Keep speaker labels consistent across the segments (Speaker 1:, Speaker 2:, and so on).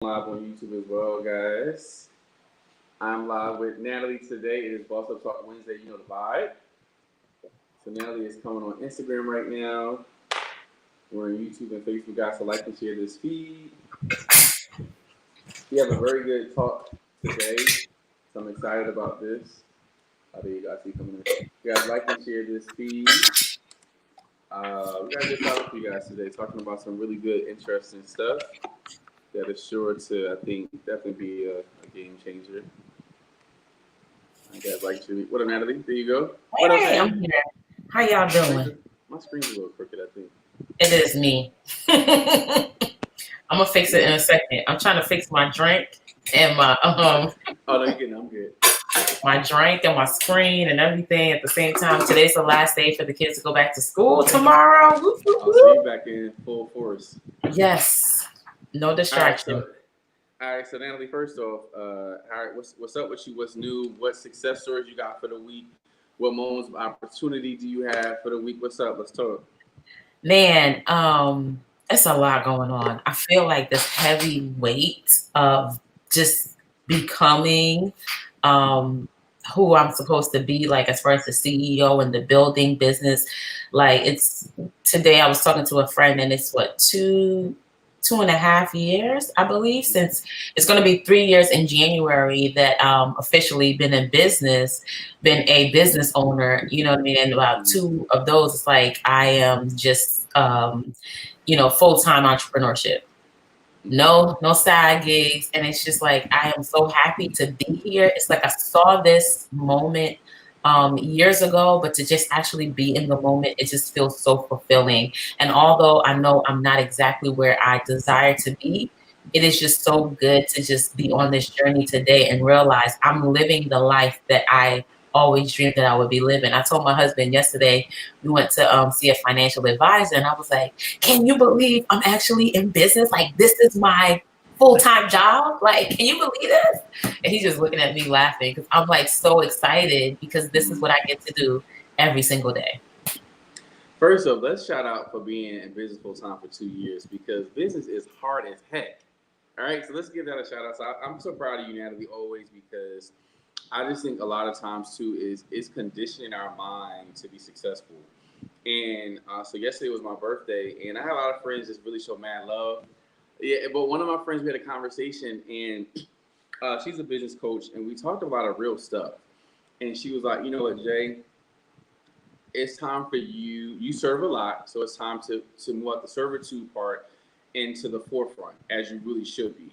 Speaker 1: Live on YouTube as well, guys. I'm live with Natalie today. It is Boss Up Talk Wednesday. You know the vibe. So Natalie is coming on Instagram right now. We're on YouTube and Facebook, guys. So like and share this feed. We have a very good talk today. So I'm excited about this. There you guys see coming in. You guys like and share this feed. We got a good topic for you guys today, talking about some really good, interesting stuff that is sure to, I think, definitely be a game changer. I guess like to what up, Natalie? There you go. What up,
Speaker 2: Hey, I'm
Speaker 1: man?
Speaker 2: here. How y'all doing?
Speaker 1: My screen's a little crooked, I think.
Speaker 2: It is me. I'm gonna fix it in
Speaker 1: Yeah.
Speaker 2: a second. I'm trying to fix my drink and my
Speaker 1: Oh no, you're good. I'm good.
Speaker 2: my drink and my screen and everything at the same time. Today's the last day for the kids to go back to school tomorrow. Whoop, whoop,
Speaker 1: Oh, so you
Speaker 2: whoop.
Speaker 1: back in full force.
Speaker 2: Yes, no
Speaker 1: All right, so
Speaker 2: distraction.
Speaker 1: Natalie, first off, all right, what's up with you? What's new? What success stories you got for the week? What moments of opportunity do you have for the week? What's up? Let's talk.
Speaker 2: Man, it's a lot going on. I feel like this heavy weight of just becoming um who I'm supposed to be, like as far as the CEO and the building business. Like it's today I was talking to a friend and it's what 2.5 years, I believe, since it's going to be 3 years in January that officially been in business, been a business owner, you know what I mean? And about
Speaker 1: Mm-hmm.
Speaker 2: two of those, it's like I am just, full-time entrepreneurship. No side gigs. And it's just like, I am so happy to be here. It's like I saw this moment years ago, but to just actually be in the moment, it just feels so fulfilling. And although I know I'm not exactly where I desire to be, it is just so good to just be on this journey today and realize I'm living the life that I always dreamed that I would be living. I told my husband yesterday, we went to see a financial advisor, and I was like, can you believe I'm actually in business? Like, this is my full-time job. Like, can you believe this? And he's just looking at me laughing because I'm like so excited because this is
Speaker 1: Mm-hmm.
Speaker 2: what I get to do every single day.
Speaker 1: First off, let's shout out for being in business full time for 2 years because business is hard as heck. All right, so let's give that a shout out. So I'm so proud of you, Natalie, always because I just think a lot of times too is conditioning our mind to be successful. And so yesterday was my birthday, and I have a lot of friends that really show mad love. Yeah, but one of my friends, we had a conversation, and she's a business coach, and we talked about a lot of real stuff. And she was like, you know what, Jay, it's time for you. You serve a lot, so it's time to move out the servitude part into the forefront as you really should be.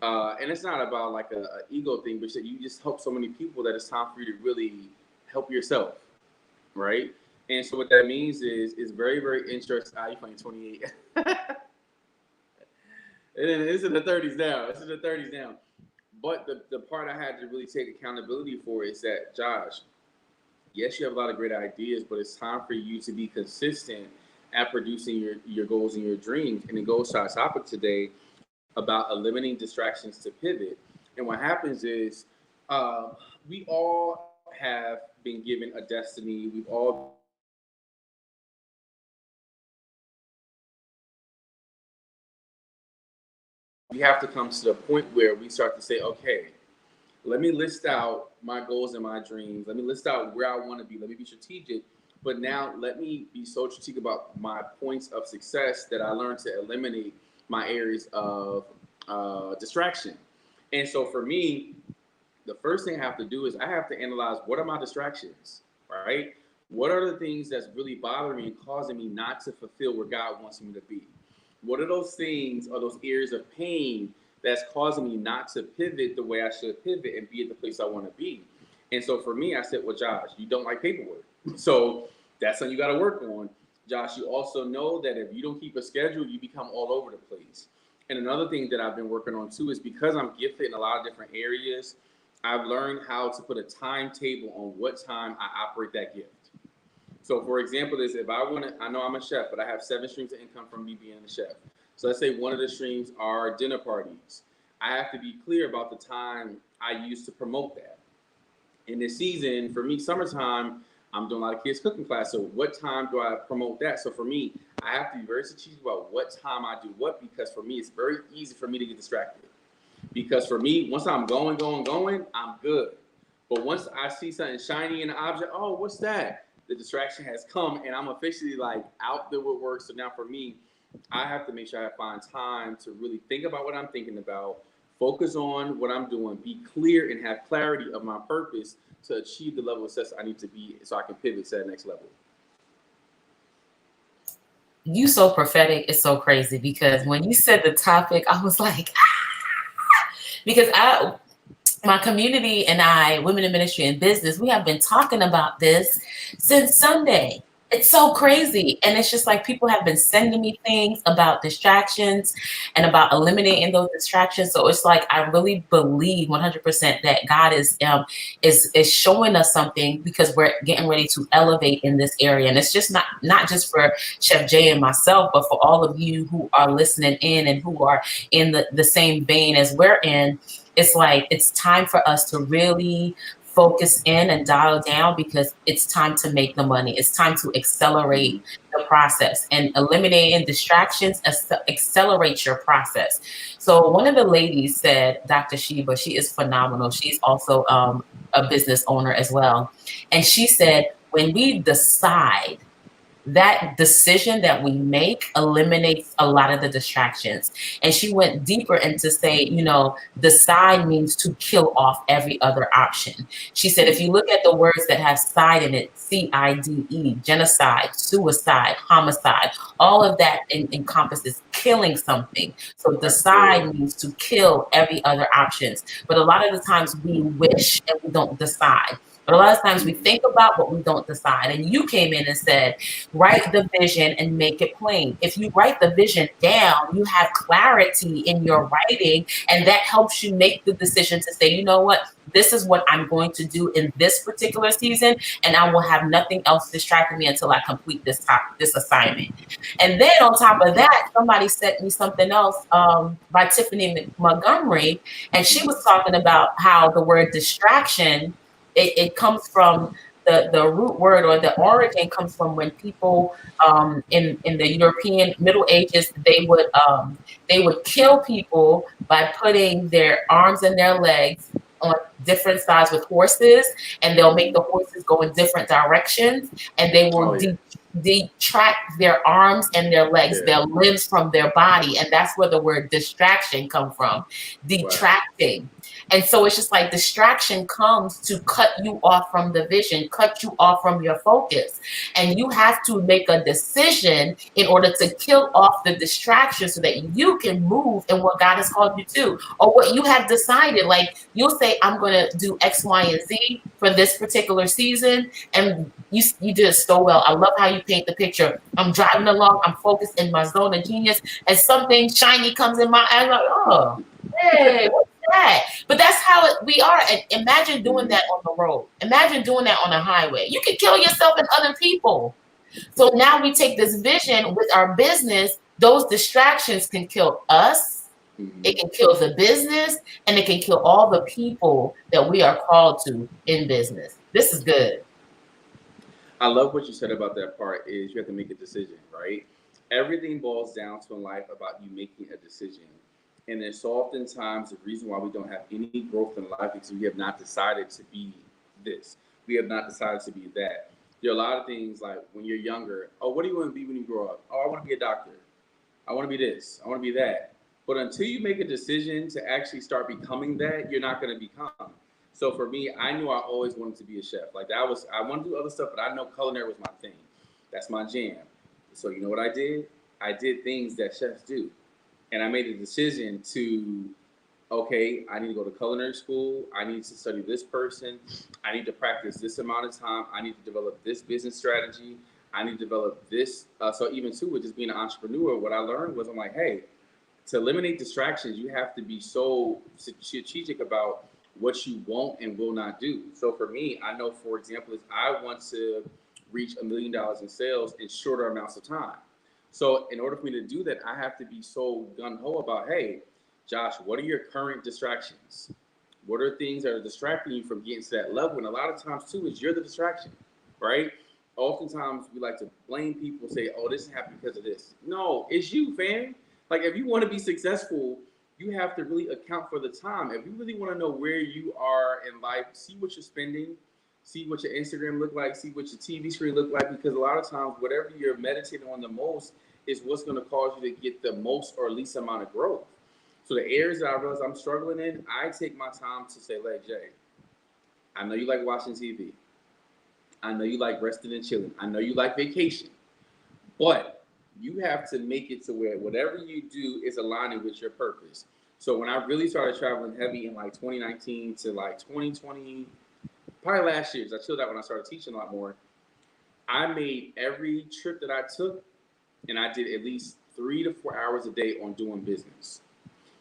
Speaker 1: And it's not about like a ego thing, but you just help so many people that it's time for you to really help yourself, right? And so what that means is very very interesting. Ah, you playing 28, and then it's in the 30s now. It's in the 30s now. But the part I had to really take accountability for is that Josh, yes, you have a lot of great ideas, but it's time for you to be consistent at producing your goals and your dreams. And it goes to our topic today about eliminating distractions to pivot. And what happens is we all have been given a destiny. We've all been given a purpose. And so for me, we have to come to the point where we start to say, okay, let me list out my goals and my dreams. Let me list out where I want to be. Let me be strategic. But now let me be so strategic about my points of success that I learn to eliminate my areas of distraction. And so for me, the first thing I have to do is I have to analyze what are my distractions, right? What are the things that's really bothering me and causing me not to fulfill where God wants me to be? What are those things or those areas of pain that's causing me not to pivot the way I should pivot and be at the place I want to be? And so for me, I said, well, Josh, you don't like paperwork. So that's something you got to work on. Josh, you also know that if you don't keep a schedule, you become all over the place. And another thing that I've been working on too is because I'm gifted in a lot of different areas, I've learned how to put a timetable on what time I operate that gift. So, for example, is if I want to, I know I'm a chef, but I have 7 streams of income from me being a chef. So, let's say one of the streams are dinner parties. I have to be clear about the time I use to promote that. In this season, for me, summertime, I'm doing a lot of kids cooking class. So, what time do I promote that? So, for me, I have to be very strategic about what time I do what because for me, it's very easy for me to get distracted. Because for me, once I'm going, I'm good. But once I see something shiny in the object, oh, what's that? The distraction has come, and I'm officially like out the woodwork. So now for me, I have to make sure I find time to really think about what I'm thinking about, focus on what I'm doing, be clear, and have clarity of my purpose to achieve the level of success I need to be, so I can pivot to that next level.
Speaker 2: You so prophetic. It's so crazy because when you said the topic, I was like, because my community and I, women in ministry and business, we have been talking about this since Sunday. It's so crazy. And it's just like people have been sending me things about distractions and about eliminating those distractions. So it's like I really believe 100% that God is showing us something because we're getting ready to elevate in this area. And it's just not just for Chef J and myself, but for all of you who are listening in and who are in the same vein as we're in. It's like it's time for us to really focus in and dial down because it's time to make the money. It's time to accelerate the process, and eliminating distractions accelerates your process. So one of the ladies said, Dr. Sheba, she is phenomenal. She's also a business owner as well. And she said, when we decide, that decision that we make eliminates a lot of the distractions. And she went deeper into say, decide means to kill off every other option. She said, if you look at the words that have side in it, CIDE, genocide, suicide, homicide, all of that encompasses killing something. So decide means to kill every other options. But a lot of the times we wish and we don't decide. But a lot of times we think about, but we don't decide. And you came in and said, write the vision and make it plain. If you write the vision down, you have clarity in your writing, and that helps you make the decision to say, you know what, this is what I'm going to do in this particular season, and I will have nothing else distracting me until I complete this assignment. And then on top of that, somebody sent me something else by Tiffany Montgomery, and she was talking about how the word distraction, it comes from the root word, or the origin comes from when people in the European Middle Ages, they would kill people by putting their arms and their legs on different sides with horses, and they'll make the horses go in different directions, and they will detract their arms and their legs, their limbs from their body, and that's where the word distraction comes from, detracting. And so it's just like distraction comes to cut you off from the vision, cut you off from your focus. And you have to make a decision in order to kill off the distraction so that you can move in what God has called you to, or what you have decided. Like you'll say, I'm going to do X, Y, and Z for this particular season. And you did it so well. I love how you paint the picture. I'm driving along, I'm focused in my zone of genius, and something shiny comes in my eye. I'm like, oh, hey, what's that? But that's how we are. And imagine doing that on the road. Imagine doing that on a highway. You can kill yourself and other people. So now we take this vision with our business. Those distractions can kill us. It can kill the business, and it can kill all the people that we are called to in business. This is good.
Speaker 1: I love what you said about that part is you have to make a decision, right? Everything boils down to in life about you making a decision. And it's oftentimes the reason why we don't have any growth in life because we have not decided to be this. We have not decided to be that. There are a lot of things like when you're younger, oh, what do you want to be when you grow up? Oh, I want to be a doctor. I want to be this. I want to be that. But until you make a decision to actually start becoming that, you're not going to become. So for me, I knew I always wanted to be a chef. Like I want to do other stuff, but I know culinary was my thing. That's my jam. So you know what I did? I did things that chefs do. And I made a decision to, okay, I need to go to culinary school. I need to study this person. I need to practice this amount of time. I need to develop this business strategy. I need to develop this. So even too, with just being an entrepreneur, what I learned was I'm like, hey, to eliminate distractions, you have to be so strategic about what you won't and will not do. So for me, I know, for example, is I want to reach $1 million in sales in shorter amounts of time. So in order for me to do that, I have to be so gung-ho about, hey, Josh, what are your current distractions? What are things that are distracting you from getting to that level? And a lot of times, too, is you're the distraction, right? Oftentimes, we like to blame people, say, oh, this happened because of this. No, it's you, fam. Like, if you want to be successful, you have to really account for the time. If you really want to know where you are in life, see what you're spending, see what your Instagram look like, see what your TV screen look like, because a lot of times whatever you're meditating on the most is what's going to cause you to get the most or least amount of growth. So the areas that I realize I'm struggling in, I take my time to say, like, Jay, I know you like watching TV. I know you like resting and chilling. I know you like vacation. But you have to make it to where whatever you do is aligning with your purpose. So when I really started traveling heavy in like 2019 to like 2020, probably last year, 'cause I chilled out when I started teaching a lot more. I made every trip that I took, and I did at least 3 to 4 hours a day on doing business.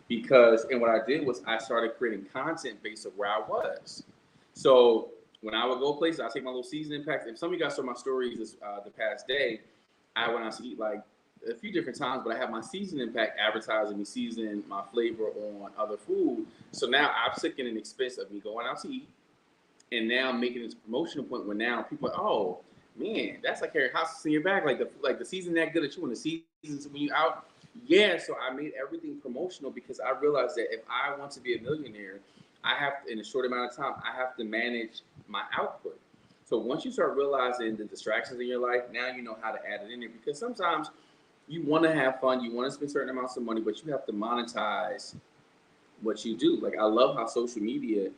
Speaker 1: Because, and what I did was I started creating content based on where I was. So when I would go places, I take my little seasoning packs. If some of you guys saw my stories the past day, I went out to eat like a few different times, but I have my seasoning pack advertising me seasoning my flavor on other food. So now I've taken an expense of me going out to eat, and now I'm making this promotional point where now people are, oh man, that's like carrying houses in your bag, like the season that good at you when the seasons when you out. Yeah, so I made everything promotional because I realized that if I want to be a millionaire, I have to, in a short amount of time, I have to manage my output. So once you start realizing the distractions in your life, now you know how to add it in there. Because sometimes you want to have fun, you want to spend certain amounts of money, but you have to monetize what you do. Like I love how social media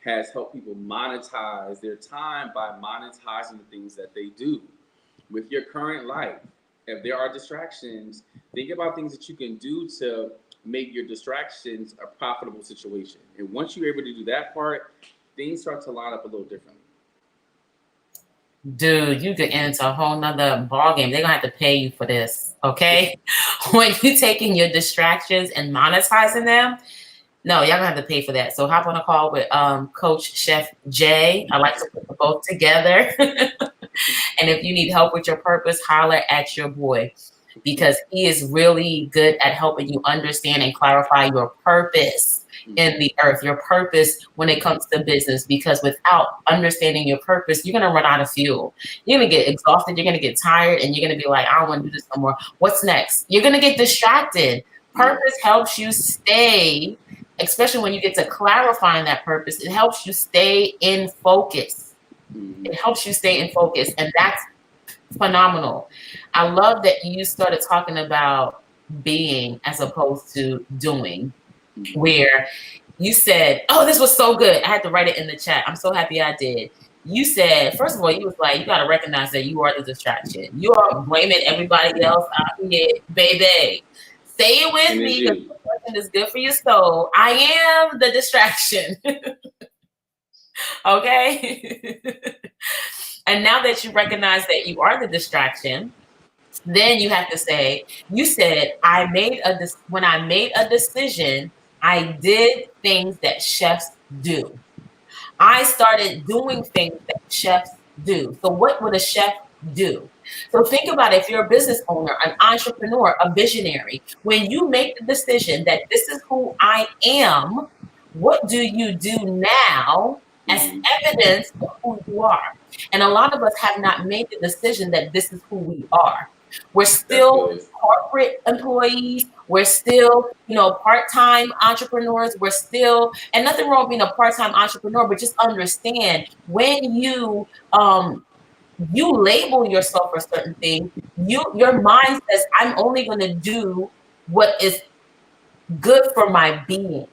Speaker 1: has helped people monetize their time by monetizing the things that they do with your current life. If there are distractions, think about things that you can do to make your distractions a profitable situation. And once you're able to do that part, things start to line up a little differently.
Speaker 2: Dude, you get into a whole nother ball game. They're gonna have to pay you for this, okay? When you taking your distractions and monetizing them, no, y'all gonna have to pay for that. So hop on a call with Coach Chef J. I like to put them both together. And if you need help with your purpose, holler at your boy because he is really good at helping you understand and clarify your purpose in the earth, your purpose when it comes to business. Because without understanding your purpose, you're going to run out of fuel. You're going to get exhausted. You're going to get tired and you're going to be like, I don't want to do this no more. What's next? You're going to get distracted. Purpose helps you stay, especially when you get to clarifying that purpose, it helps you stay in focus. It helps you stay in focus. And that's phenomenal. I love that you started talking about being as opposed to doing, where you said, oh, this was so good. I had to write it in the chat. I'm so happy I did. You said, first of all, you was like, you got to recognize that you are the distraction. You are blaming everybody else out here, baby. Say it with me because the person is good for your soul. I am the distraction. Okay? And now that you recognize that you are the distraction, then you have to say, you said, when I made a decision, I did things that chefs do. I started doing things that chefs do. So what would a chef do? So think about it. If you're a business owner, an entrepreneur, a visionary, when you make the decision that this is who I am, what do you do now as evidence of who you are? And a lot of us have not made the decision that this is who we are. We're still corporate employees. We're still, part-time entrepreneurs. We're still, and nothing wrong with being a part-time entrepreneur, but just understand when you label yourself for certain things, your mind says, I'm only going to do what is good for my being.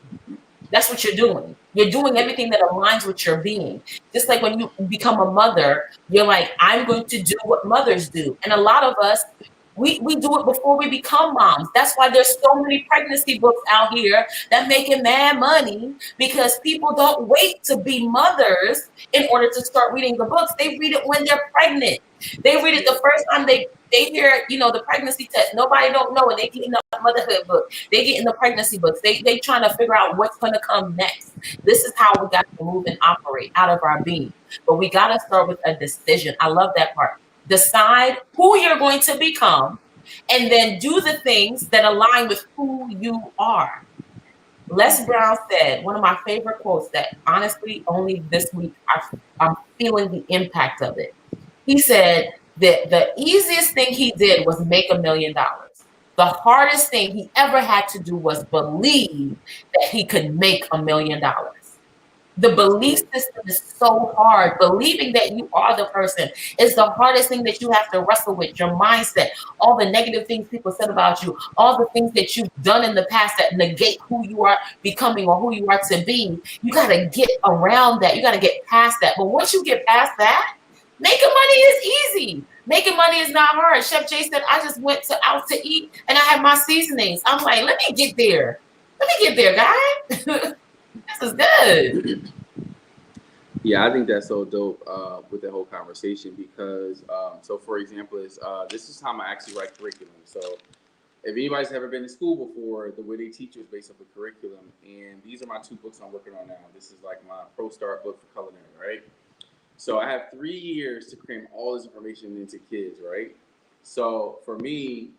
Speaker 2: That's what you're doing. You're doing everything that aligns with your being. Just like when you become a mother, you're like, I'm going to do what mothers do. And a lot of us, we do it before we become moms. That's why there's so many pregnancy books out here that making mad money because people don't wait to be mothers in order to start reading the books. They read it when they're pregnant. They read it the first time they hear, the pregnancy test. Nobody don't know, and they get in the motherhood book. They get in the pregnancy books. They trying to figure out what's going to come next. This is how we got to move and operate out of our being. But we got to start with a decision. I love that part. Decide who you're going to become, and then do the things that align with who you are. Les Brown said, one of my favorite quotes that honestly only this week I'm feeling the impact of it. He said that the easiest thing he did was make $1 million. The hardest thing he ever had to do was believe that he could make $1 million. The
Speaker 1: That's
Speaker 2: belief
Speaker 1: good.
Speaker 2: system is so hard. Believing that you are the person is the hardest thing that you have to wrestle with. Your mindset, all the negative things people said about you, all the things that you've done in the past that negate who you are becoming or who you are to be. You got to get around that. You got to get past that. But once you get past that, making money is easy. Making money is not hard. Chef J said, I just went out to eat and I had my seasonings. I'm like, let me get there. Let me get there, guys. This is good.
Speaker 1: Yeah, I think that's so dope with the whole conversation because, so for example, is this is how I actually write curriculum. So if anybody's ever been to school before, the way they teach you is based off the curriculum. And these are my two books I'm working on now. This is like my Pro Start book for culinary, right? So I have 3 years to cram all this information into kids, right? So for me,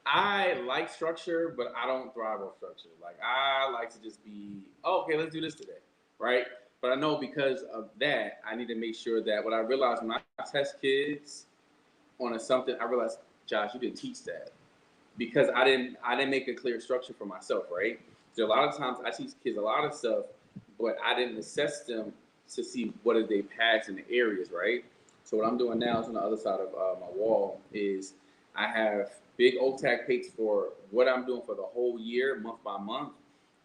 Speaker 1: I like structure, but I don't thrive on structure. Like I like to just be, oh, okay, let's do this today, right? But I know because of that, I need to make sure that what I realize when I test kids on a something, I realized, Josh, you didn't teach that because I didn't make a clear structure for myself, right? So a lot of times I teach kids a lot of stuff, but I didn't assess them to see what did they pass in the areas, right? So what I'm doing now is on the other side of my wall is I have big old tag pages for what I'm doing for the whole year, month by month,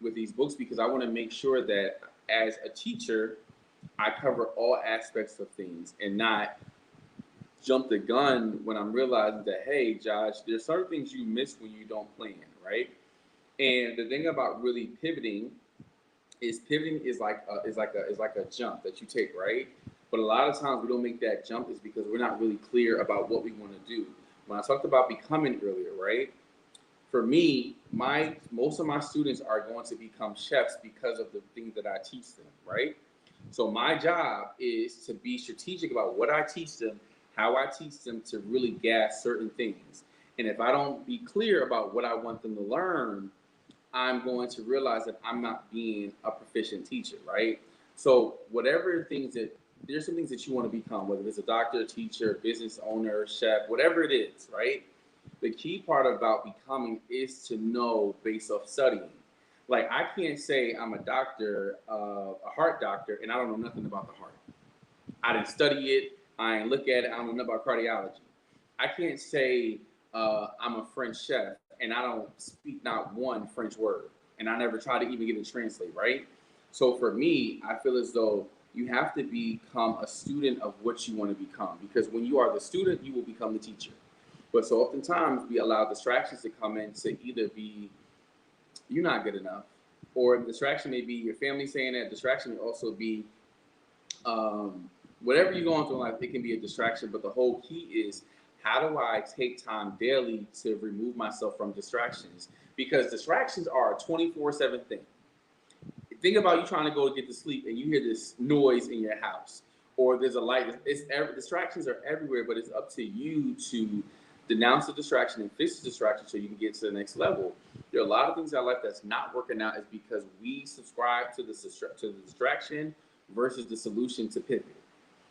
Speaker 1: with these books because I want to make sure that as a teacher, I cover all aspects of things and not jump the gun when I'm realizing that, hey, Josh, there's certain things you miss when you don't plan, right? And the thing about really pivoting is like a jump that you take, right? But a lot of times we don't make that jump is because we're not really clear about what we want to do. When I talked about becoming earlier, right? For me, my most of my students are going to become chefs because of the things that I teach them, right? So my job is to be strategic about what I teach them, how I teach them to really grasp certain things. And if I don't be clear about what I want them to learn, I'm going to realize that I'm not being a proficient teacher, right? So whatever things that there's some things that you want to become, whether it's a doctor, teacher, business owner, chef, whatever it is, right? The key part about becoming is to know based off studying. Like I can't say I'm a doctor, a heart doctor, and I don't know nothing about the heart. I didn't study it. I ain't look at it. I don't know about cardiology. I can't say I'm a French chef and I don't speak not one French word, and I never try to even get it translate, right? So for me, I feel as though you have to become a student of what you want to become because when you are the student, you will become the teacher. But so oftentimes we allow distractions to come in to either be you're not good enough, or the distraction may be your family saying that. Distraction may also be whatever you're going through in life, it can be a distraction. But the whole key is how do I take time daily to remove myself from distractions? Because distractions are a 24/7 thing. Think about you trying to go get to sleep and you hear this noise in your house, or there's a light. Distractions are everywhere, but it's up to you to denounce the distraction and fix the distraction so you can get to the next level. There are a lot of things in our life that's not working out is because we subscribe to the distraction versus the solution to pivot.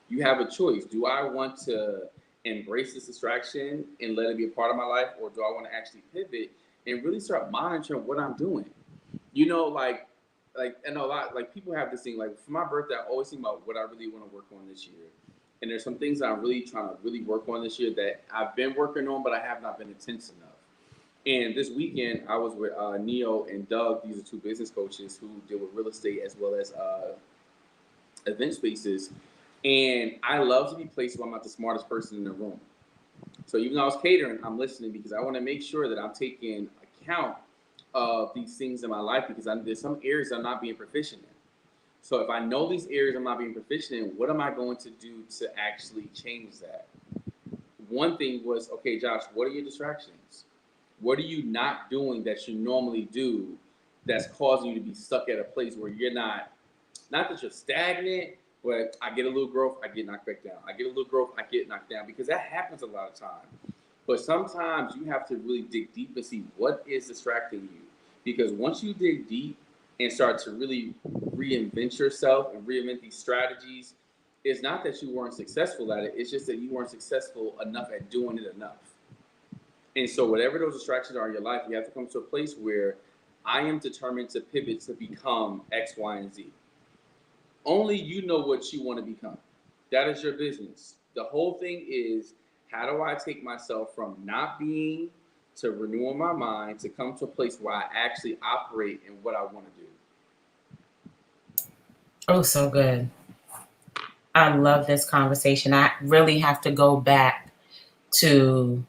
Speaker 1: You have a choice. Do I want to embrace this distraction and let it be a part of my life, or do I want to actually pivot and really start monitoring what I'm doing? Like I know a lot like people have this thing like for my birthday I always think about what I really want to work on this year. And there's some things that I'm really trying to really work on this year that I've been working on but I have not been intense enough. And this weekend I was with Neo and Doug. These are two business coaches who deal with real estate as well as event spaces. And I love to be placed where I'm not the smartest person in the room. So even though I was catering, I'm listening because I want to make sure that I'm taking account of these things in my life because there's some areas I'm not being proficient in. So if I know these areas I'm not being proficient in, what am I going to do to actually change that? One thing was, okay, Josh, what are your distractions? What are you not doing that you normally do that's causing you to be stuck at a place where you're not that you're stagnant, but I get a little growth, I get knocked back down. I get a little growth, I get knocked down because that happens a lot of times. But sometimes you have to really dig deep and see what is distracting you. Because once you dig deep and start to really reinvent yourself and reinvent these strategies, it's not that you weren't successful at it, it's just that you weren't successful enough at doing it enough. And so whatever those distractions are in your life, you have to come to a place where I am determined to pivot to become X, Y, and Z. Only you know what you want to become. That is your business. The whole thing is, how do I take myself from not being to renewing my mind to come to a place where I actually operate in what I want to do?
Speaker 2: Oh, so good. I love this conversation. I really have to go back to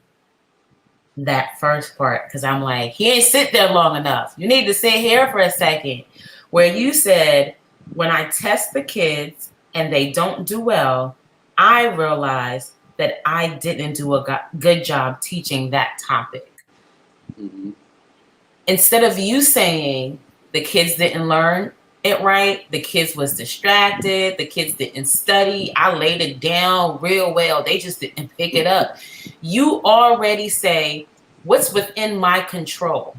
Speaker 2: that first part because I'm like, he ain't sit there long enough. You need to sit here for a second. Where you said, when I test the kids and they don't do well, I realize that I didn't do a good job teaching that topic.
Speaker 1: Mm-hmm.
Speaker 2: Instead of you saying the kids didn't learn it right, the kids was distracted, the kids didn't study, I laid it down real well, they just didn't pick it up. You already say, what's within my control?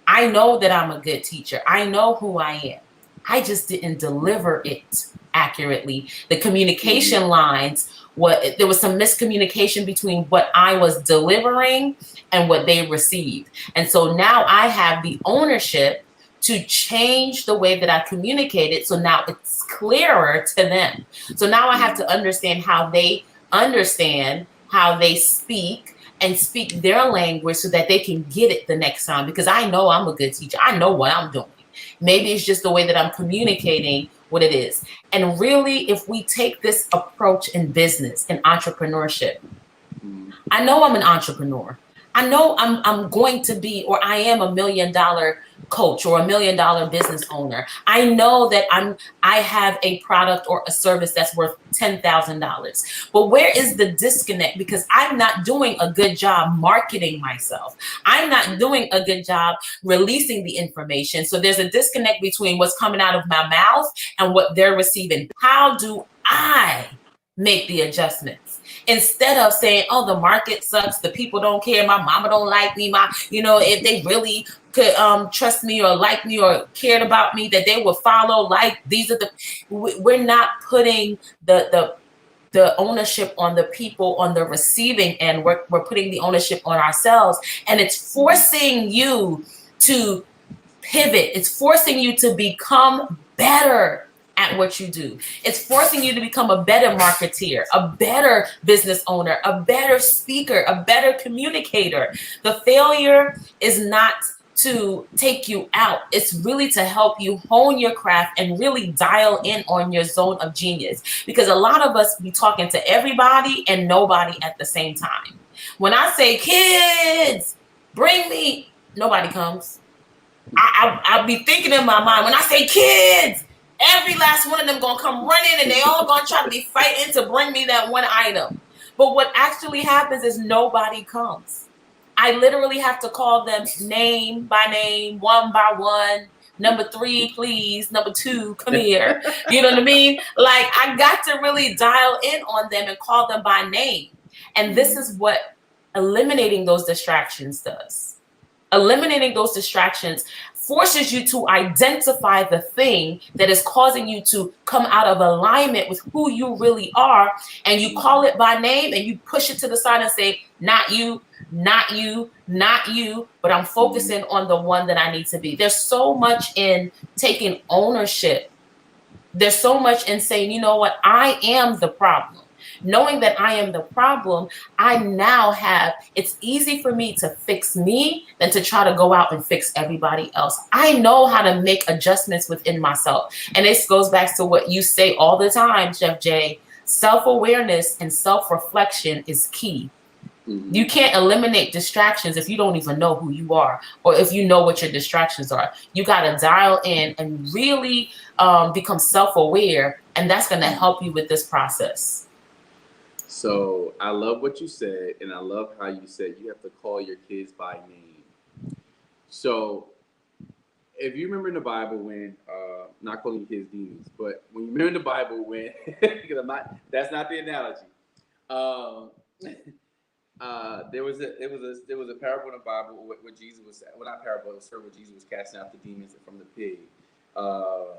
Speaker 2: I know that I'm a good teacher. I know who I am. I just didn't deliver it accurately. The communication lines, there was some miscommunication between what I was delivering and what they received. And so now I have the ownership to change the way that I communicate it. So now it's clearer to them. So now I have to understand how they understand, how they speak, and speak their language so that they can get it the next time. Because I know I'm a good teacher. I know what I'm doing. Maybe it's just the way that I'm communicating what it is. And really, if we take this approach in business and entrepreneurship, I know I'm an entrepreneur. I know I'm going to be, or I am, $1 million coach or $1 million business owner. I know that I have a product or a service that's worth $10,000. But where is the disconnect? Because I'm not doing a good job marketing myself. I'm not doing a good job releasing the information. So there's a disconnect between what's coming out of my mouth and what they're receiving. How do I make the adjustments? Instead of saying, oh, the market sucks, the people don't care, my mama don't like me, if they really could trust me or like me or cared about me, that they would follow. Like, these are we're not putting the ownership on the people on the receiving end. We're putting the ownership on ourselves, and it's forcing you to pivot. It's forcing you to become better at what you do. It's forcing you to become a better marketeer, a better business owner, a better speaker, a better communicator. The failure is not to take you out. It's really to help you hone your craft and really dial in on your zone of genius. Because a lot of us be talking to everybody and nobody at the same time. When I say, kids, bring me, nobody comes. I'll be thinking in my mind, when I say kids, every last one of them gonna come running and they all gonna try to be fighting to bring me that one item. But what actually happens is nobody comes. I literally have to call them name by name, one by one. Number 3, please. Number 2, come here. You know what I mean? Like, I got to really dial in on them and call them by name. And this is what eliminating those distractions does. Eliminating those distractions forces you to identify the thing that is causing you to come out of alignment with who you really are, and you call it by name and you push it to the side and say, not you, not you, not you, but I'm focusing on the one that I need to be. There's so much in taking ownership. There's so much in saying, you know what, I am the problem. Knowing that I am the problem, I now it's easy for me to fix me than to try to go out and fix everybody else. I know how to make adjustments within myself. And this goes back to what you say all the time, Chef J. Self-awareness and self-reflection is key. You can't eliminate distractions if you don't even know who you are, or if you know what your distractions are. You got to dial in and really become self-aware, and that's going to help you with this process.
Speaker 1: So I love what you said, and I love how you said you have to call your kids by name. So if you remember in the Bible when, not calling kids demons, but when you remember in the Bible when, because that's not the analogy. There was a parable in the Bible where Jesus was, well, not parable, it was where Jesus was casting out the demons from the pig, the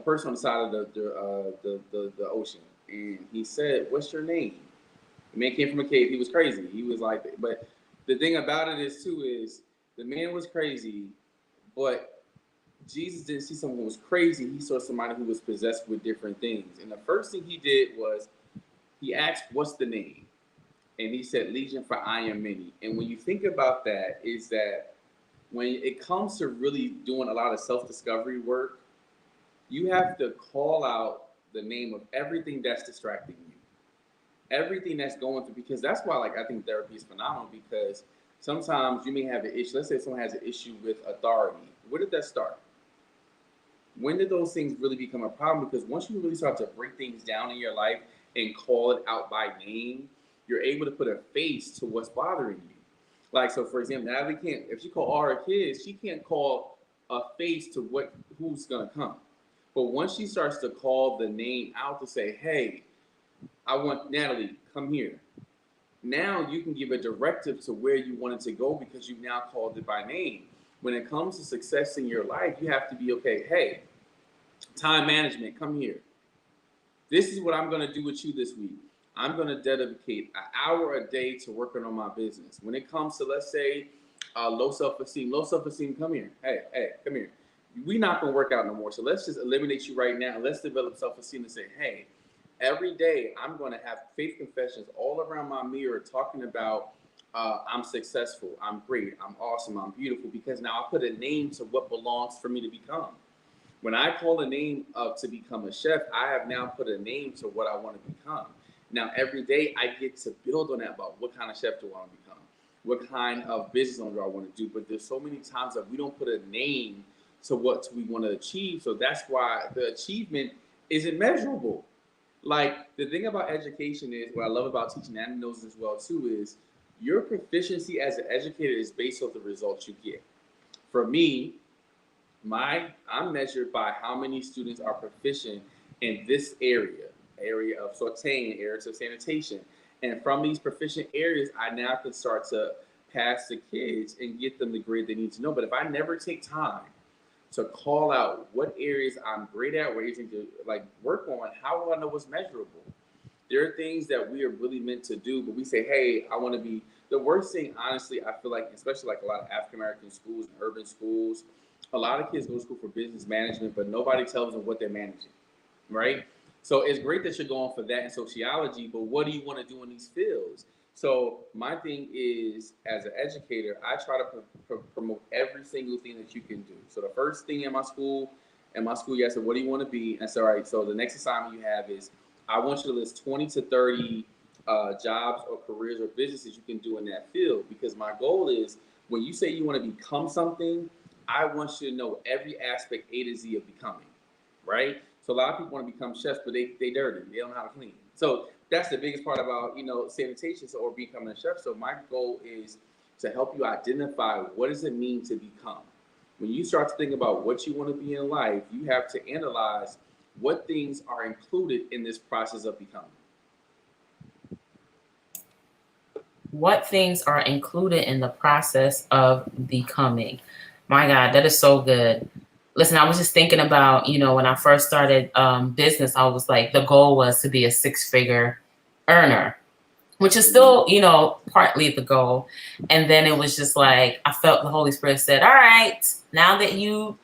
Speaker 1: person on the side of the ocean, and he said, "What's your name?" The man came from a cave. He was crazy. He was like, but the thing about it is too is the man was crazy, but Jesus didn't see someone who was crazy. He saw somebody who was possessed with different things. And the first thing he did was he asked, "What's the name?" And he said, "Legion, for I am many." And when you think about that, is that when it comes to really doing a lot of self-discovery work, you have to call out the name of everything that's distracting you, everything that's going through. Because that's why, like, I think therapy is phenomenal. Because sometimes you may have an issue. Let's say someone has an issue with authority. Where did that start? When did those things really become a problem? Because once you really start to break things down in your life and call it out by name, you're able to put a face to what's bothering you. Like, so for example, Natalie can't, if she call all her kids, she can't call a face to who's gonna come. But once she starts to call the name out to say, "Hey, I want Natalie, come here." Now you can give a directive to where you want it to go because you've now called it by name. When it comes to success in your life, you have to be okay. Hey, time management, come here. This is what I'm going to do with you this week. I'm going to dedicate an hour a day to working on my business. When it comes to, let's say, low self-esteem, come here. Hey, come here. We're not going to work out no more. So let's just eliminate you right now. Let's develop self-esteem and say, hey, every day I'm going to have faith confessions all around my mirror talking about I'm successful, I'm great, I'm awesome, I'm beautiful, because now I put a name to what belongs for me to become. When I call a name to become a chef, I have now put a name to what I want to become. Now, every day I get to build on that about what kind of chef do I want to become? What kind of business owner do I want to do? But there's so many times that we don't put a name to what we want to achieve. So that's why the achievement isn't measurable. Like, the thing about education is, what I love about teaching, and knows as well too, is your proficiency as an educator is based off the results you get. For me, I'm measured by how many students are proficient in this area of sauteing, areas of sanitation. And from these proficient areas, I now can start to pass the kids and get them the grade they need to know. But if I never take time to call out what areas I'm great at, what areas I need to like work on, how will I know what's measurable? There are things that we are really meant to do, but we say, hey, I want to be the worst thing, honestly, I feel like, especially like a lot of African American schools and urban schools, a lot of kids go to school for business management, but nobody tells them what they're managing, right? So it's great that you're going for that in sociology, but what do you want to do in these fields? So my thing is, as an educator, I try to promote every single thing that you can do. So the first thing in my school, you said, what do you want to be? And I said, all right, so the next assignment you have is, I want you to list 20 to 30 jobs or careers or businesses you can do in that field. Because my goal is, when you say you want to become something, I want you to know every aspect A to Z of becoming, right? So a lot of people want to become chefs, but they dirty. They don't know how to clean. So that's the biggest part about, sanitation or becoming a chef. So my goal is to help you identify, what does it mean to become. When you start to think about what you want to be in life, you have to analyze what things are included in this process of becoming.
Speaker 2: What things are included in the process of becoming? My God, that is so good. Listen, I was just thinking about, when I first started business, I was like, the goal was to be a six-figure earner, which is still, partly the goal. And then it was just like, I felt the Holy Spirit said, all right, now that you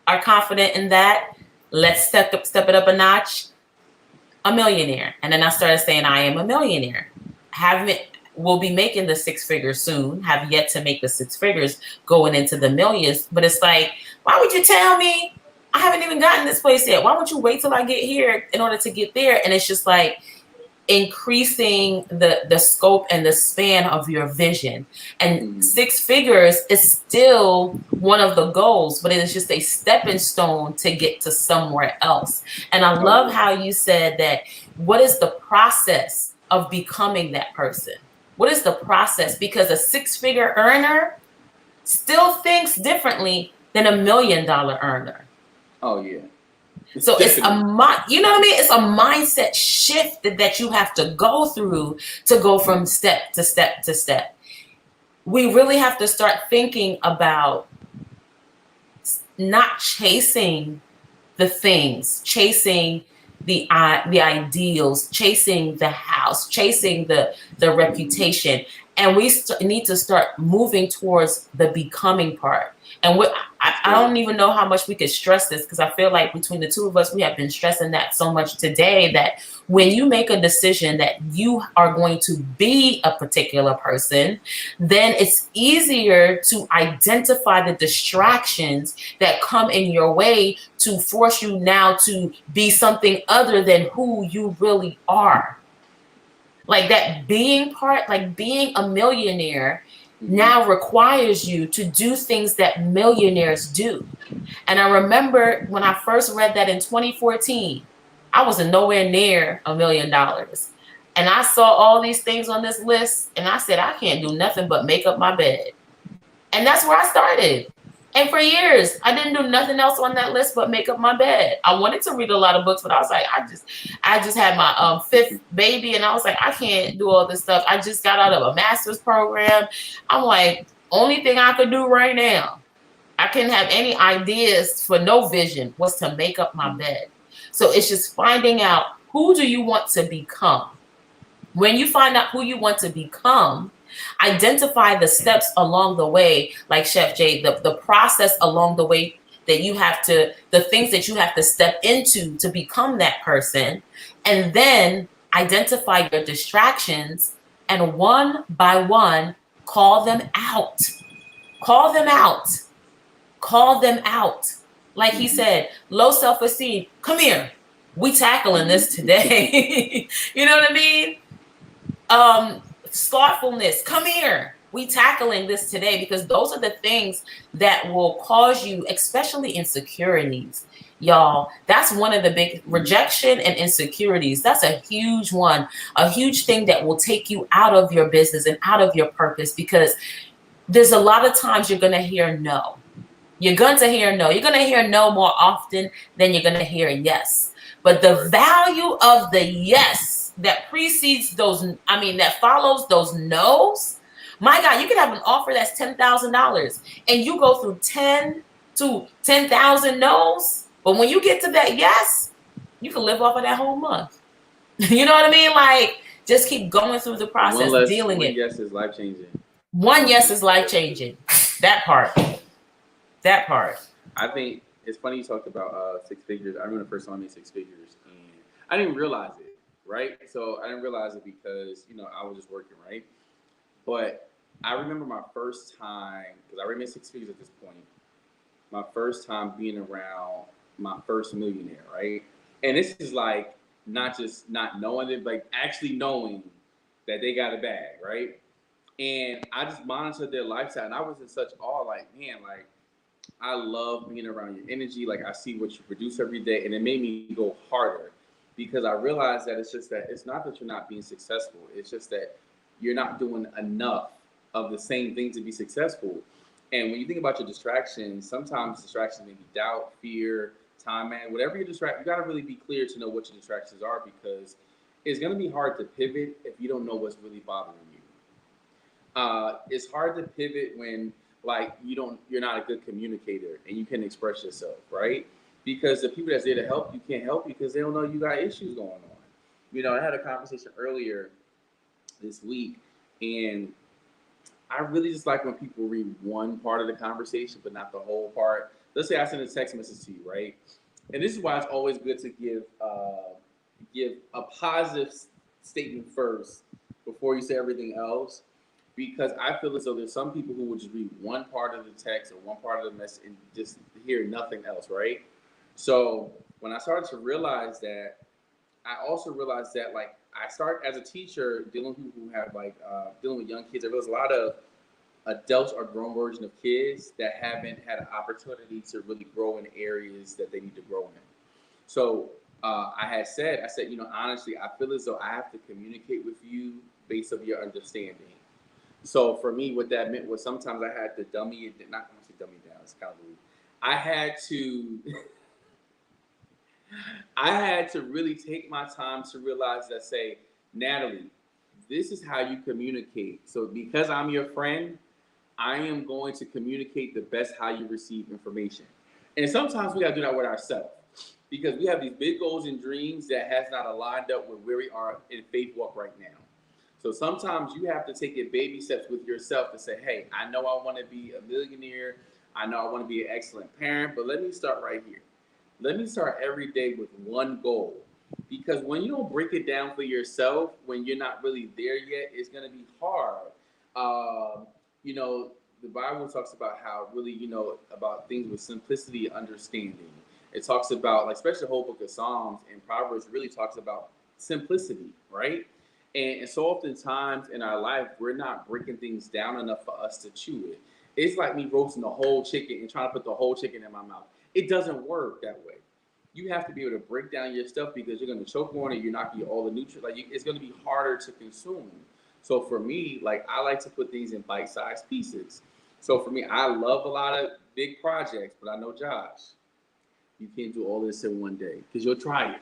Speaker 2: are confident in that, let's step it up a notch, a millionaire. And then I started saying, I am a millionaire. We'll be making the six figures soon, have yet to make the six figures, going into the millions. But it's like, why would you tell me? I haven't even gotten this place yet. Why would you wait till I get here in order to get there? And it's just like increasing the scope and the span of your vision. And six figures is still one of the goals, but it is just a stepping stone to get to somewhere else. And I love how you said that. What is the process of becoming that person? What is the process? Because a six-figure earner still thinks differently than $1 million earner.
Speaker 1: Oh, yeah.
Speaker 2: So it's you know what I mean? It's a mindset shift that you have to go through to go from step to step to step. We really have to start thinking about not chasing the things, chasing the ideals, chasing the house, chasing the reputation, and we need to start moving towards the becoming part. And I don't even know how much we could stress this, because I feel like between the two of us, we have been stressing that so much today, that when you make a decision that you are going to be a particular person, then it's easier to identify the distractions that come in your way to force you now to be something other than who you really are. Like that being part, like being a millionaire now requires you to do things that millionaires do. And I remember when I first read that in 2014, I wasn't nowhere near $1 million. And I saw all these things on this list, and I said, I can't do nothing but make up my bed. And that's where I started. And for years, I didn't do nothing else on that list but make up my bed. I wanted to read a lot of books, but I was like, I just had my fifth baby, and I was like, I can't do all this stuff. I just got out of a master's program. I'm like, only thing I could do right now, I couldn't have any ideas for no vision, was to make up my bed. So it's just finding out, who do you want to become? When you find out who you want to become, identify the steps along the way, like Chef J, the process along the way that you have to, the things that you have to step into to become that person, and then identify your distractions, and one by one, call them out. Call them out. Call them out. Like he said, low self-esteem, come here. We tackling this today. You know what I mean? Thoughtfulness, come here. We tackling this today, because those are the things that will cause you, especially insecurities. Y'all, that's one of the big, rejection and insecurities. That's a huge one, a huge thing that will take you out of your business and out of your purpose, because there's a lot of times you're going to hear no. You're going to hear no. You're going to hear no more often than you're going to hear yes. But the value of the yes that precedes those, that follows those no's, my God, you can have an offer that's $10,000 and you go through 10 to 10,000 no's. But when you get to that yes, you can live off of that whole month. You know what I mean? Like, just keep going through the process, dealing it.
Speaker 1: One yes is life changing.
Speaker 2: One yes is life changing. That part. That part.
Speaker 1: I think it's funny you talked about six figures. I remember the first time I made six figures, and I didn't realize it, right? So I didn't realize it because I was just working, right? But I remember my first time, because I already made six figures at this point. My first time being around my first millionaire, right? And this is like not just not knowing it, like actually knowing that they got a bag, right? And I just monitored their lifestyle, and I was in such awe, like, man, like, I love being around your energy. Like, I see what you produce every day, and it made me go harder, because I realized that it's just that it's not that you're not being successful. It's just that you're not doing enough of the same thing to be successful. And when you think about your distractions, sometimes distractions may be doubt, fear, time man, whatever you're distracted, you got to really be clear to know what your distractions are, because it's going to be hard to pivot if you don't know what's really bothering you. It's hard to pivot when you're not a good communicator and you can express yourself, right? Because the people that's there to help you can't help you because they don't know you got issues going on. I had a conversation earlier this week, and I really just like when people read one part of the conversation but not the whole part. Let's say I send a text message to you, right? And this is why it's always good to give a positive statement first before you say everything else, because I feel as though there's some people who will just read one part of the text or one part of the message and just hear nothing else, right? So when I started to realize that, I also realized that, like, I start as a teacher dealing with people who have dealing with young kids. I realized a lot of adults are grown version of kids that haven't had an opportunity to really grow in areas that they need to grow in. So I said, honestly, I feel as though I have to communicate with you based on your understanding. So for me, what that meant was sometimes I had to dummy it, not honestly dummy it down, it's kind of rude. I had to I had to really take my time to realize that, say, Natalie, this is how you communicate. So because I'm your friend, I am going to communicate the best how you receive information. And sometimes we gotta do that with ourselves. because we have these big goals and dreams that has not aligned up with where we are in faith walk right now. So sometimes you have to take it baby steps with yourself to say, hey, I know I want to be a millionaire. I know I want to be an excellent parent, but let me start right here. Let me start every day with one goal. Because when you don't break it down for yourself, when you're not really there yet, it's going to be hard. You know, the Bible talks about how really, about things with simplicity and understanding. It talks about, like, especially the whole book of Psalms and Proverbs really talks about simplicity, right? And so oftentimes in our life, we're not breaking things down enough for us to chew it. It's like me roasting the whole chicken and trying to put the whole chicken in my mouth. It doesn't work that way. You have to be able to break down your stuff because you're going to choke on it. You're not going to get all the nutrients. It's going to be harder to consume. So for me, like, I like to put things in bite-sized pieces. So for me, I love a lot of big projects, but I know, Josh, you can't do all this in one day because you'll try it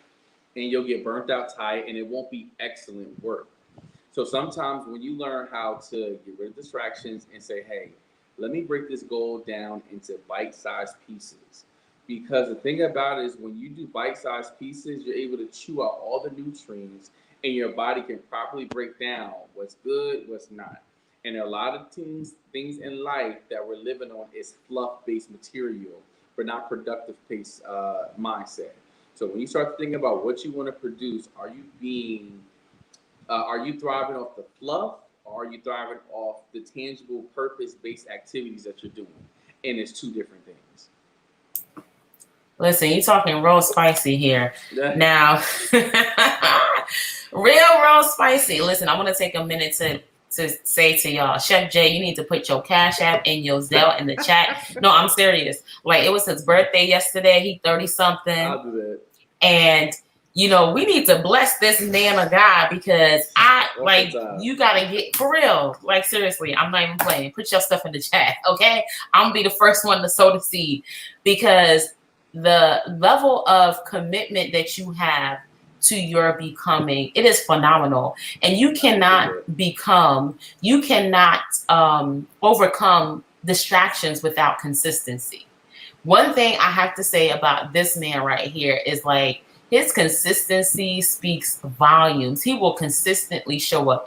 Speaker 1: and you'll get burnt out, tired, and it won't be excellent work. So sometimes when you learn how to get rid of distractions and say, hey, let me break this goal down into bite-sized pieces. Because the thing about it is when you do bite-sized pieces, you're able to chew out all the nutrients and your body can properly break down what's good, what's not. And a lot of things in life that we're living on is fluff-based material, but not productive-based mindset. So when you start thinking about what you want to produce, are you thriving off the fluff, or are you thriving off the tangible, purpose-based activities that you're doing? And it's two different things.
Speaker 2: Listen, you talking real spicy here.
Speaker 1: Yeah.
Speaker 2: Now, real spicy. Listen, I want to take a minute to say to y'all, Chef J, you need to put your Cash App and your Zelle in the chat. No, I'm serious. Like, it was his birthday yesterday. He 30 something.
Speaker 1: I'll do that.
Speaker 2: And we need to bless this man of God because you gotta get for real. Like, seriously, I'm not even playing. Put your stuff in the chat, okay? I'm gonna be the first one to sow the seed because the level of commitment that you have to your becoming, it is phenomenal. And you cannot overcome distractions without consistency. One thing I have to say about this man right here is, like, his consistency speaks volumes. He will consistently show up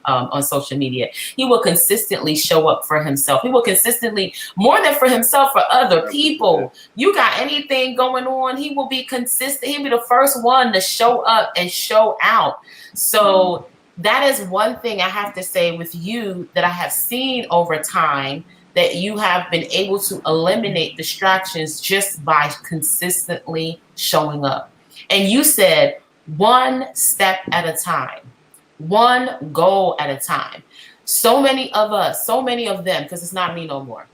Speaker 2: on social media. He will consistently show up for himself. He will consistently, more than for himself, for other people. You got anything going on, he will be consistent. He'll be the first one to show up and show out. So that is one thing I have to say with you that I have seen over time, that you have been able to eliminate distractions just by consistently showing up. And you said one step at a time, one goal at a time. So many of them, because it's not me no more.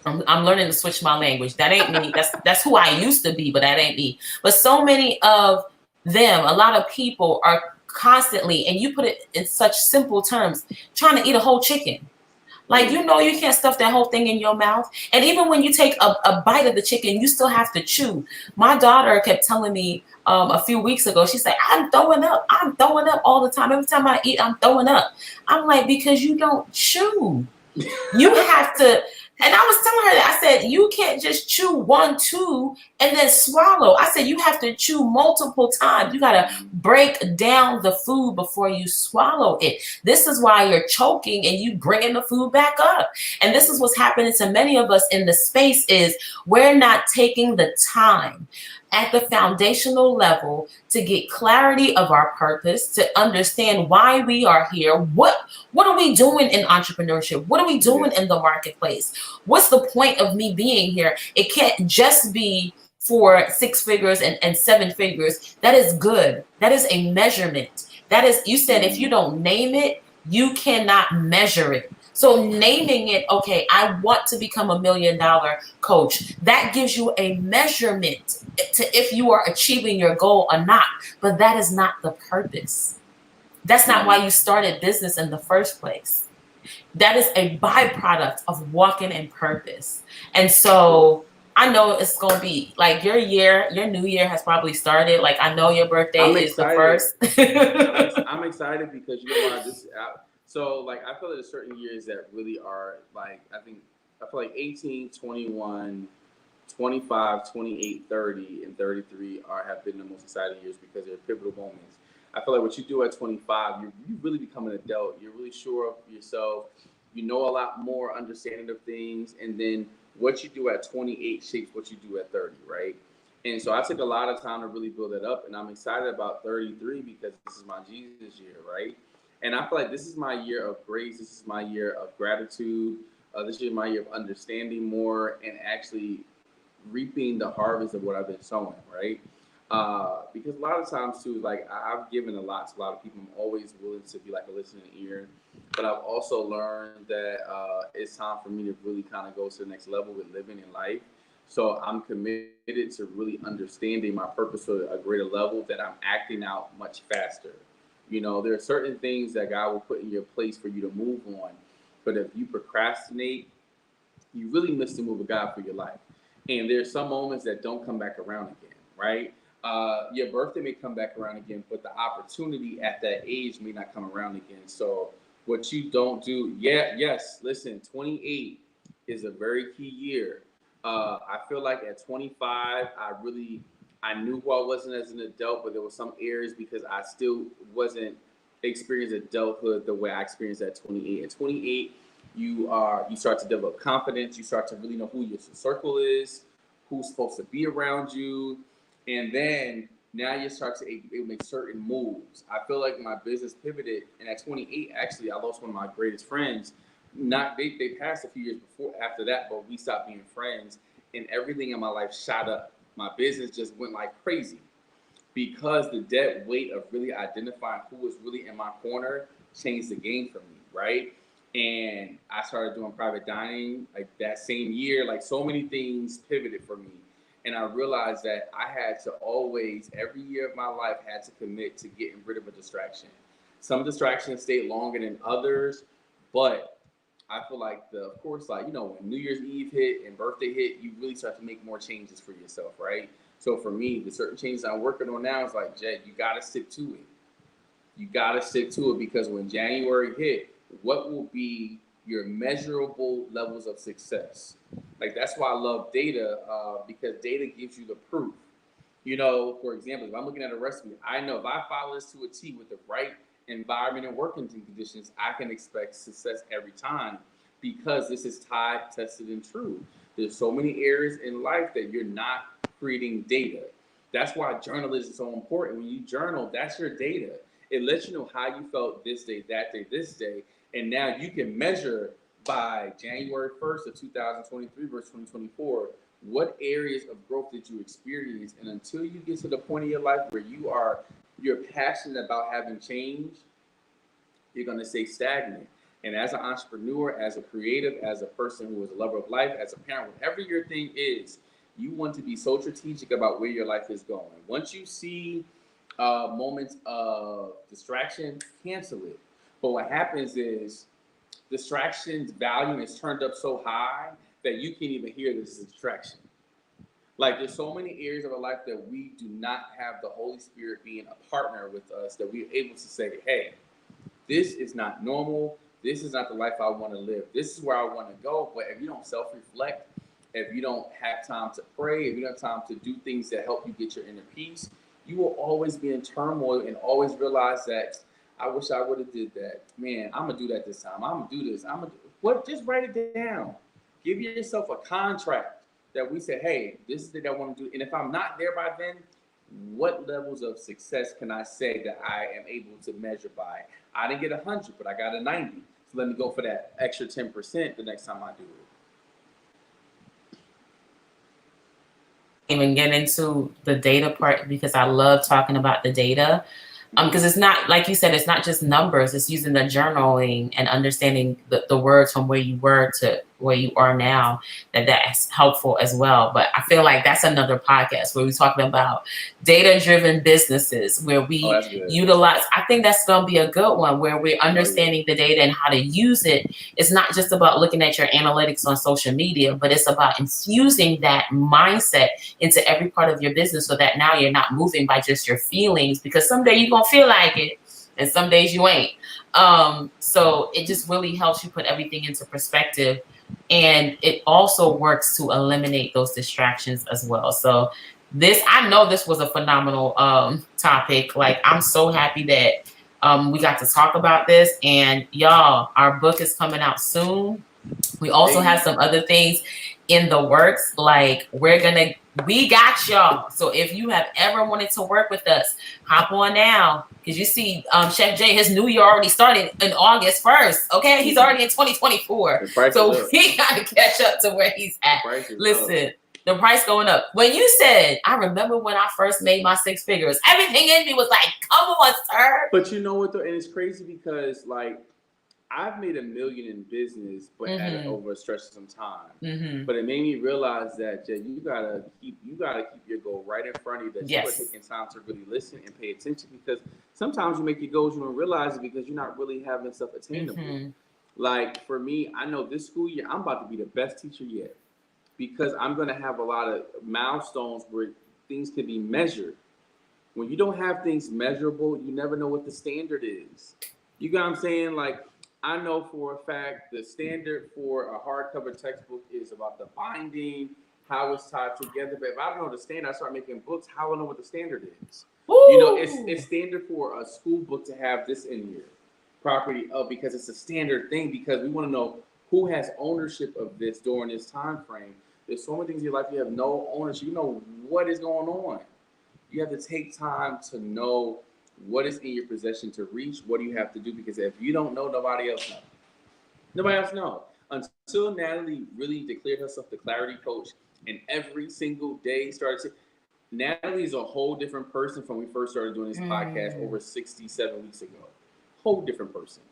Speaker 2: I'm learning to switch my language. That ain't me. That's who I used to be, but that ain't me. But so many of them, a lot of people are constantly, and you put it in such simple terms, trying to eat a whole chicken. Like, you can't stuff that whole thing in your mouth. And even when you take a bite of the chicken, you still have to chew. My daughter kept telling me a few weeks ago, she said, I'm throwing up all the time. Every time I eat, I'm throwing up. I'm like, because you don't chew. You have to. And I was telling her that. I said, you can't just chew 1, 2, and then swallow. I said, you have to chew multiple times. You got to break down the food before you swallow it. This is why you're choking and you bringing the food back up. And this is what's happening to many of us in the space is we're not taking the time at the foundational level to get clarity of our purpose, to understand why we are here. What are we doing in entrepreneurship? What are we doing in the marketplace? What's the point of me being here? It can't just be for 6 figures and 7 figures. That is good. That is a measurement. That is, you said, if you don't name it, you cannot measure it. So naming it, okay, I want to become $1 million coach. That gives you a measurement to if you are achieving your goal or not. But that is not the purpose. That's not why you started business in the first place. That is a byproduct of walking in purpose. And so I know it's going to be like your new year has probably started. Like, I know your birthday is the first.
Speaker 1: I'm excited because so, like, I feel like there's certain years that really are, like, I feel like 18, 21, 25, 28, 30, and 33 have been the most exciting years because they're pivotal moments. I feel like what you do at 25, you really become an adult. You're really sure of yourself. You know a lot more understanding of things. And then what you do at 28 shapes what you do at 30, right? And so I took a lot of time to really build it up. And I'm excited about 33 because this is my Jesus year, right? And I feel like this is my year of grace. This is my year of gratitude. This year is my year of understanding more and actually reaping the harvest of what I've been sowing, right? Because a lot of times too, like I've given a lot to a lot of people. I'm always willing to be like a listening ear, but I've also learned that it's time for me to really kind of go to the next level with living in life. So I'm committed to really understanding my purpose at a greater level that I'm acting out much faster. You know, there are certain things that God will put in your place for you to move on, but if you procrastinate, you really miss the move of God for your life. And there's some moments that don't come back around again, right? Your birthday may come back around again, but the opportunity at that age may not come around again. So what you don't do, yes, listen, 28 is a very key year. I feel like at 25, I knew who I wasn't as an adult, but there were some areas because I still wasn't experiencing adulthood the way I experienced at 28. At 28, you start to develop confidence. You start to really know who your circle is, who's supposed to be around you, and then now you start to make certain moves. I feel like my business pivoted, and at 28, actually, I lost one of my greatest friends. Not they passed a few years before after that, but we stopped being friends, and everything in my life shot up. My business just went like crazy because the dead weight of really identifying who was really in my corner changed the game for me, right? And I started doing private dining like that same year. Like so many things pivoted for me, and I realized that I had to always, every year of my life, had to commit to getting rid of a distraction. Some distractions stayed longer than others, but I feel like of course, like when New Year's Eve hit and birthday hit, you really start to make more changes for yourself, right? So for me, the certain changes I'm working on now is like, Jay, you gotta stick to it. You gotta stick to it because when January hit, what will be your measurable levels of success? Like that's why I love data because data gives you the proof. For example, if I'm looking at a recipe, I know if I follow this to a T with the right environment and working conditions, I can expect success every time because this is tied, tested, and true. There's so many areas in life that you're not creating data. That's why journalism is so important. When you journal, that's your data. It lets you know how you felt this day, that day, this day, and now you can measure by January 1st of 2023 versus 2024 what areas of growth did you experience. And until you get to the point of your life where you're passionate about having change, you're going to stay stagnant. And as an entrepreneur, as a creative, as a person who is a lover of life, as a parent, whatever your thing is, you want to be so strategic about where your life is going. Once you see moments of distraction, cancel it. But what happens is distractions volume is turned up so high that you can't even hear this distraction. Like there's so many areas of our life that we do not have the Holy Spirit being a partner with us that we're able to say, hey, this is not normal. This is not the life I want to live. This is where I want to go. But if you don't self-reflect, if you don't have time to pray, if you don't have time to do things that help you get your inner peace, you will always be in turmoil and always realize that I wish I would have did that. Man, I'm gonna do that this time. I'm gonna do this. What? Just write it down. Give yourself a contract that we say, hey, this is what I want to do. And if I'm not there by then, what levels of success can I say that I am able to measure by? I didn't get 100, but I got a 90. So let me go for that extra 10% the next time I do it.
Speaker 2: Even get into the data part because I love talking about the data. Because it's not, like you said, it's not just numbers, it's using the journaling and understanding the words from where you were to where you are now, that's helpful as well. But I feel like that's another podcast where we're talking about data-driven businesses where we utilize, I think that's going to be a good one where we're understanding the data and how to use it. It's not just about looking at your analytics on social media, but it's about infusing that mindset into every part of your business so that now you're not moving by just your feelings, because someday you're going to feel like it and some days you ain't. So it just really helps you put everything into perspective And it also works to eliminate those distractions as well. So I know this was a phenomenal topic. Like, I'm so happy that we got to talk about this. And y'all, our book is coming out soon. We also have some other things in the works. Like, we got y'all. So if you have ever wanted to work with us, hop on now. Because you see, Chef J, his new year already started in August 1st. Okay, he's already in 2024. So we got to catch up to where he's at. Listen, the price going up. When you said, I remember when I first made my 6 figures, everything in me was like, come on, sir.
Speaker 1: But you know what, though? And it's crazy because, like, I've made $1 million in business, but over a stretch of some time. But it made me realize that you gotta keep your goal right in front of you. That you are taking time to really listen and pay attention, because sometimes you make your goals, you don't realize it because you're not really having stuff attainable. Like, for me, I know this school year I'm about to be the best teacher yet, because I'm gonna have a lot of milestones where things can be measured. When you don't have things measurable, you never know what the standard is. You got what I'm saying? Like, I know for a fact the standard for a hardcover textbook is about the binding, how it's tied together. But if I don't know the standard, I start making books, how will I know what the standard is? Woo! You know, it's standard for a school book to have this in here, property of, because it's a standard thing, because we want to know who has ownership of this during this time frame. There's so many things in your life you have no ownership. You know what is going on. You have to take time to know what is in your possession to reach. What do you have to do? Because if you don't know, nobody else knows. Nobody else knows. Until Natalie really declared herself the clarity coach, and every single day started to, Natalie is a whole different person from when we first started doing this podcast over 67 weeks ago. Whole different person.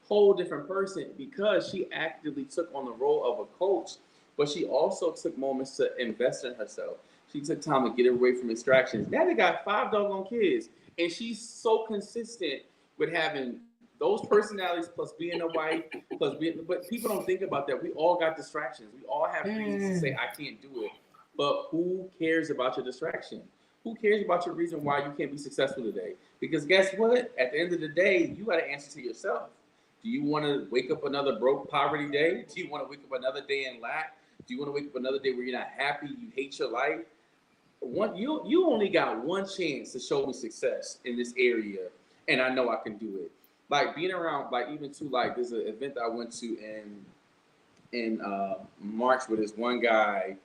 Speaker 1: Whole different person, because she actively took on the role of a coach, but she also took moments to invest in herself. She took time to get away from distractions. Natalie got 5 doggone kids, and she's so consistent with having those personalities, plus being a wife, but people don't think about that. We all got distractions. We all have reasons to say, I can't do it. But who cares about your distraction? Who cares about your reason why you can't be successful today? Because guess what? At the end of the day, you got to answer to yourself. Do you want to wake up another broke poverty day? Do you want to wake up another day in lack? Do you want to wake up another day where you're not happy, you hate your life? You only got one chance to show me success in this area, and I know I can do it. Like, being around, like, even to, like, there's an event that I went to in March with this one guy.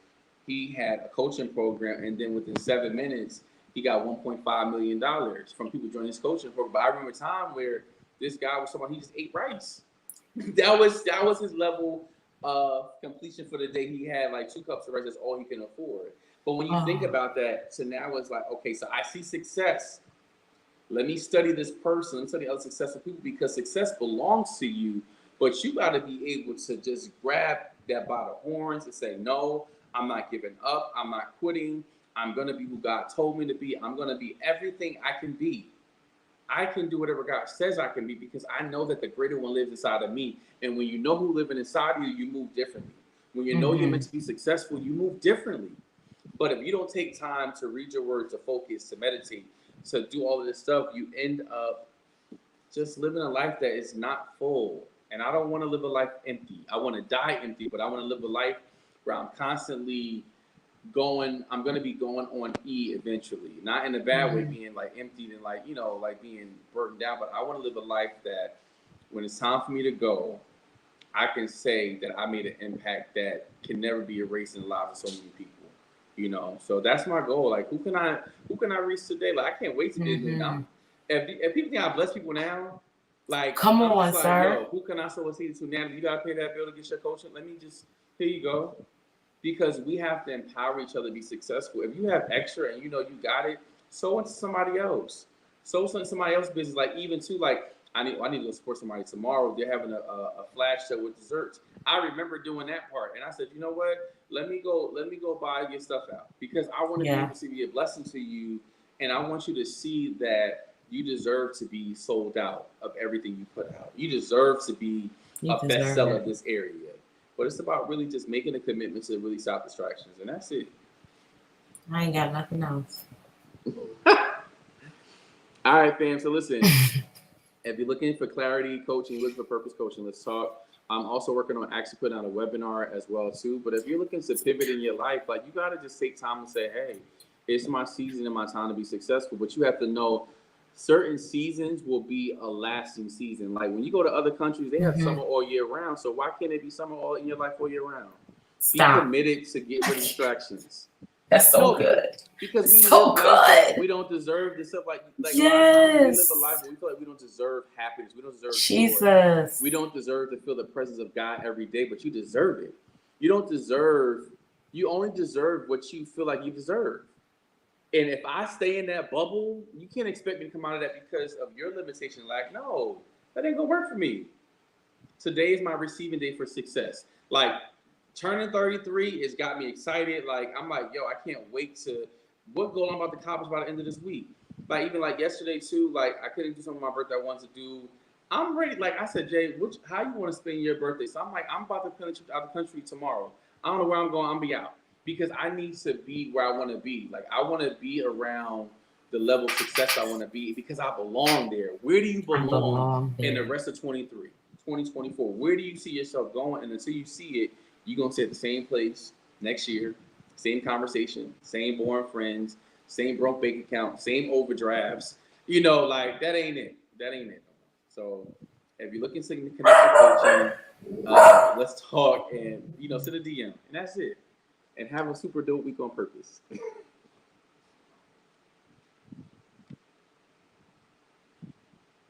Speaker 1: He had a coaching program, and then within 7 minutes, he got $1.5 million from people joining his coaching program. But I remember a time where this guy was someone, he just ate rice. that was his level of completion for the day. He had like 2 cups of rice. That's all he can afford. But when you think about that, so now it's like, okay, so I see success. Let me study this person. Let me study other successful people, because success belongs to you. But you got to be able to just grab that by the horns and say, no, I'm not giving up. I'm not quitting. I'm going to be who God told me to be. I'm going to be everything I can be. I can do whatever God says I can be, because I know that the greater one lives inside of me. And when you know who's living inside of you, you move differently. When you know you're meant to be successful, you move differently. But if you don't take time to read your word, to focus, to meditate, to do all of this stuff, you end up just living a life that is not full. And I don't want to live a life empty. I want to die empty, but I want to live a life where I'm constantly I'm going to be going on E eventually. Not in a bad way, being like emptied and like, you know, like being burdened down, but I want to live a life that when it's time for me to go, I can say that I made an impact that can never be erased in the lives of so many people. You know, so that's my goal. Like, who can I reach today? Like, I can't wait to get new now. If people think I bless people now, like,
Speaker 2: come on, sir.
Speaker 1: Yo, who can I sow a seed to now? You gotta pay that bill to get your coaching. Let me just, here you go. Because we have to empower each other to be successful. If you have extra and you know you got it, sow into somebody else. Sow into somebody else's business. Like, even too, like, I need to go support somebody tomorrow. They're having a flash show with desserts. I remember doing that part, and I said, you know what? Let me go buy your stuff out, because I want to be able to be a blessing to you, and I want you to see that you deserve to be sold out of everything you put out. You deserve to be a bestseller of this area. But it's about really just making a commitment to really stop distractions, and that's it.
Speaker 2: I ain't got nothing else.
Speaker 1: All right, fam. So listen. If you're looking for clarity coaching, looking for purpose coaching, let's talk. I'm also working on actually putting out a webinar as well too. But if you're looking to pivot in your life, like you gotta just take time to say, hey, it's my season and my time to be successful. But you have to know certain seasons will be a lasting season. Like when you go to other countries, they have summer all year round. So why can't it be summer all in your life all year round?
Speaker 2: Stop.
Speaker 1: Be committed to get rid of distractions.
Speaker 2: That's so
Speaker 1: No,
Speaker 2: good.
Speaker 1: because we
Speaker 2: So
Speaker 1: live life that
Speaker 2: good.
Speaker 1: we don't deserve this stuff. Like a lot of times we live a life
Speaker 2: Yes.
Speaker 1: where we feel like we don't deserve happiness. We don't deserve joy.
Speaker 2: Jesus.
Speaker 1: We don't deserve to feel the presence of God every day, but you deserve it. You don't deserve. You only deserve what you feel like you deserve. And if I stay in that bubble, you can't expect me to come out of that because of your limitation. Like, no, that ain't gonna work for me. Today is my receiving day for success. Like turning 33 has got me excited. Like I'm like, yo, I can't wait to what goal I'm about to accomplish by the end of this week. Like even like yesterday too, like I couldn't do something on my birthday I wanted to do. I'm ready. Like I said, Jay, how you want to spend your birthday? So I'm like, I'm about to plan a trip out of the country tomorrow. I don't know where I'm going. I'm be out because I need to be where I want to be. Like I want to be around the level of success I want to be because I belong there. Where do you belong in the rest of 23, 2024? Where do you see yourself going? And until you see it, you're going to stay at the same place next year, same conversation, same boring friends, same broke bank account, same overdrafts. You know, like that ain't it. That ain't it. So if you're looking to connect with coaching, let's talk and, send a DM. And that's it. And have a super dope week on purpose.